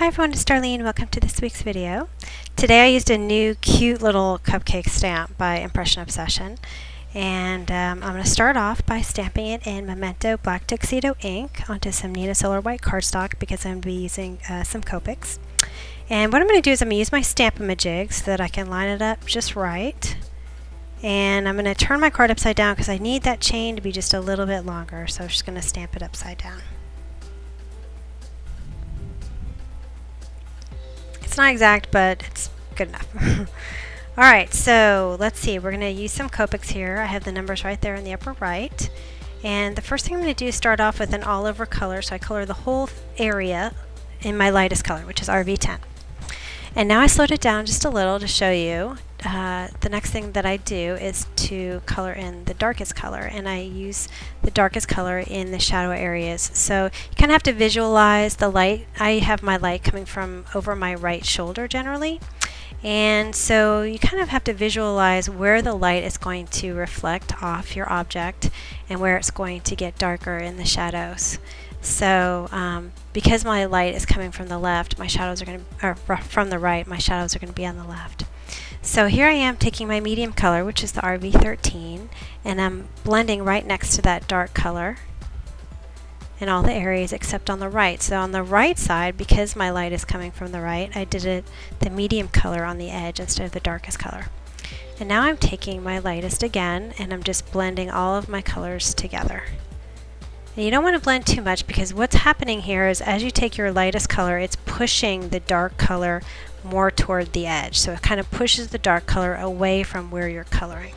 Hi everyone, it's Darlene. Welcome to this week's video. Today I used a new cute little cupcake stamp by Impression Obsession. And I'm going to start off by stamping it in Memento Black Tuxedo ink onto some Nina Solar white cardstock because I'm going to be using some Copics. And what I'm going to do is I'm going to use my Stamp-A-Majig so that I can line it up just right. And I'm going to turn my card upside down because I need that chain to be just a little bit longer. So I'm just going to stamp it upside down. It's not exact, but it's good enough. Alright, so let's see. We're going to use some Copics here. I have the numbers right there in the upper right. And the first thing I'm going to do is start off with an all-over color. So I color the whole area in my lightest color, which is RV10. And now I slowed it down just a little to show you. The next thing that I do is to color in the darkest color, and I use the darkest color in the shadow areas. So you kind of have to visualize the light. I have my light coming from over my right shoulder generally, and so you kind of have to visualize where the light is going to reflect off your object and where it's going to get darker in the shadows. So because my light is coming from the left, my shadows are going to, or from the right, my shadows are going to be on the left. So here I am taking my medium color, which is the RV13, and I'm blending right next to that dark color in all the areas except on the right. So on the right side, because my light is coming from the right, I did it the medium color on the edge instead of the darkest color. And now I'm taking my lightest again, and I'm just blending all of my colors together. And you don't want to blend too much because what's happening here is as you take your lightest color, it's pushing the dark color more toward the edge. So it kind of pushes the dark color away from where you're coloring.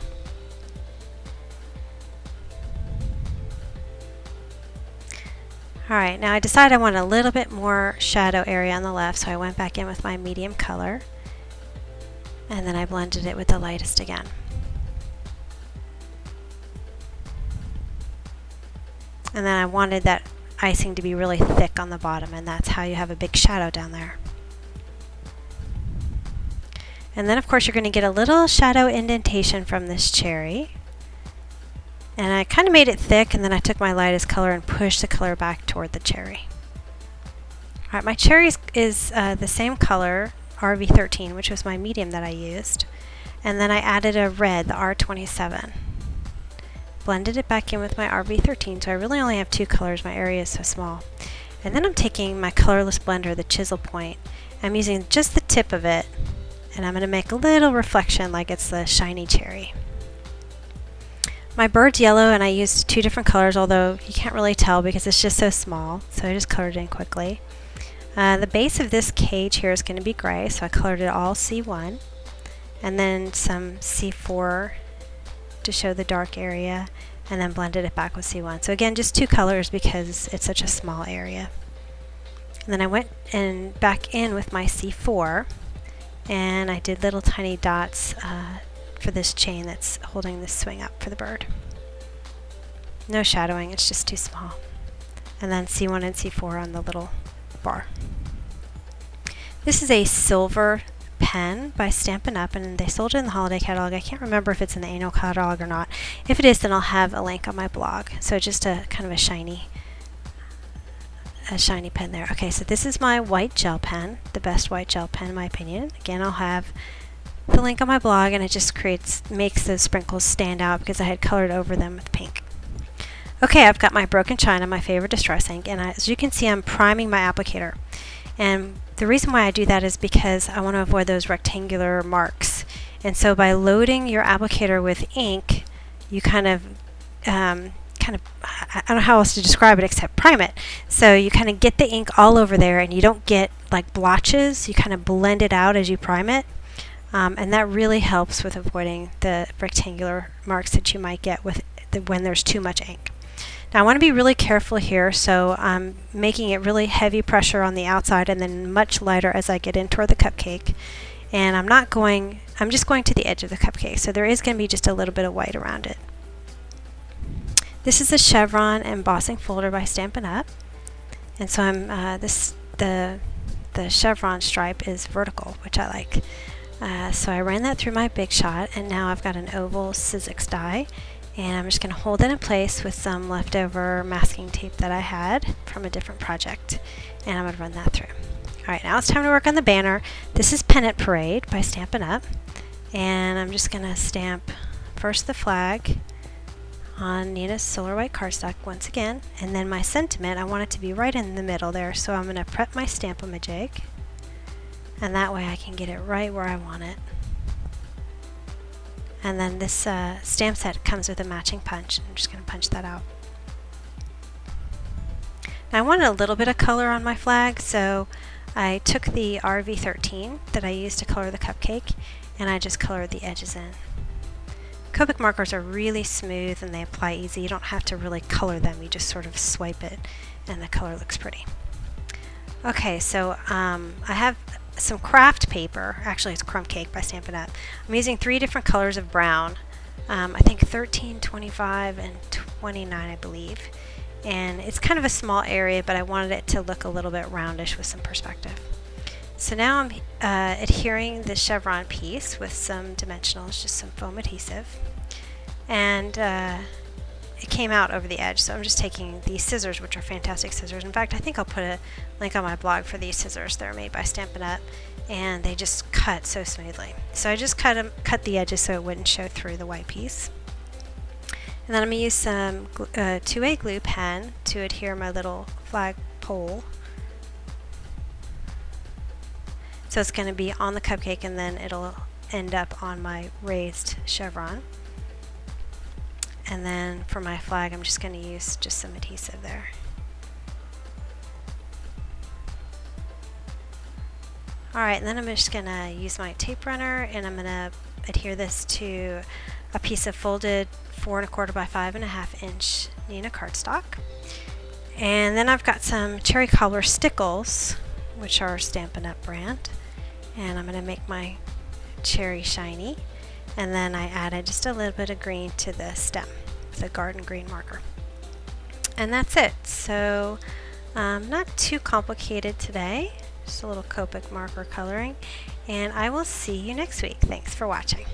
Alright, now I decided I want a little bit more shadow area on the left, so I went back in with my medium color and then I blended it with the lightest again. And then I wanted that icing to be really thick on the bottom, and that's how you have a big shadow down there. And then of course you're going to get a little shadow indentation from this cherry. And I kind of made it thick, and then I took my lightest color and pushed the color back toward the cherry. Alright, my cherry is the same color, RV13, which was my medium that I used. And then I added a red, the R27. Blended it back in with my RV13, so I really only have two colors. My area is so small. And then I'm taking my colorless blender, the chisel point. I'm using just the tip of it, and I'm going to make a little reflection like it's the shiny cherry. My bird's yellow, and I used two different colors, although you can't really tell because it's just so small, so I just colored it in quickly. The base of this cage here is going to be gray, so I colored it all C1, and then some C4 to show the dark area, and then blended it back with C1. So again, just two colors because it's such a small area. And then I went back in with my C4, and I did little tiny dots for this chain that's holding this swing up for the bird. No shadowing, it's just too small. And then C1 and C4 on the little bar. This is a silver pen by Stampin' Up, and they sold it in the holiday catalog. I can't remember if it's in the annual catalog or not. If it is, then I'll have a link on my blog. So just a kind of a shiny pen there. Okay, so this is my white gel pen, the best white gel pen in my opinion. Again, I'll have the link on my blog, and it just makes those sprinkles stand out because I had colored over them with pink. Okay, I've got my Broken China, my favorite distress ink, and as you can see, I'm priming my applicator. And the reason why I do that is because I want to avoid those rectangular marks. And so by loading your applicator with ink, you kind of, I don't know how else to describe it except prime it. So you kind of get the ink all over there, and you don't get like blotches. You kind of blend it out as you prime it. And that really helps with avoiding the rectangular marks that you might get when there's too much ink. Now I want to be really careful here, so I'm making it really heavy pressure on the outside and then much lighter as I get in toward the cupcake. And I'm just going to the edge of the cupcake, so there is going to be just a little bit of white around it. This is a Chevron embossing folder by Stampin' Up. And so the Chevron stripe is vertical, which I like. So I ran that through my Big Shot, and now I've got an oval Sizzix die. And I'm just going to hold it in place with some leftover masking tape that I had from a different project. And I'm going to run that through. Alright, now it's time to work on the banner. This is Pennant Parade by Stampin' Up. And I'm just going to stamp first the flag on Nina's Solar White cardstock once again, and then my sentiment, I want it to be right in the middle there, so I'm going to prep my Stamp-O-Majig, and that way I can get it right where I want it. And then this stamp set comes with a matching punch. I'm just going to punch that out. Now I wanted a little bit of color on my flag, so I took the RV13 that I used to color the cupcake, and I just colored the edges in. Copic markers are really smooth and they apply easy. You don't have to really color them, you just sort of swipe it and the color looks pretty. Okay, so I have some craft paper. Actually, it's Crumb Cake by Stampin' Up. I'm using 3 different colors of brown. I think 13, 25, and 29, I believe. And it's kind of a small area, but I wanted it to look a little bit roundish with some perspective. So now I'm adhering the chevron piece with some dimensionals, just some foam adhesive. And it came out over the edge, so I'm just taking these scissors, which are fantastic scissors. In fact, I think I'll put a link on my blog for these scissors. They're made by Stampin' Up, and they just cut so smoothly. So I just cut the edges so it wouldn't show through the white piece. And then I'm going to use some 2A glue pen to adhere my little flag pole. So it's going to be on the cupcake and then it'll end up on my raised chevron. And then for my flag, I'm just going to use just some adhesive there. Alright, and then I'm just going to use my tape runner and I'm going to adhere this to a piece of folded 4 1/4 by 5 1/2 inch Nina cardstock. And then I've got some cherry cobbler stickles, which are Stampin' Up brand. And I'm going to make my cherry shiny, and then I added just a little bit of green to the stem with a garden green marker. And that's it. So not too complicated today, just a little Copic marker coloring, and I will see you next week. Thanks for watching.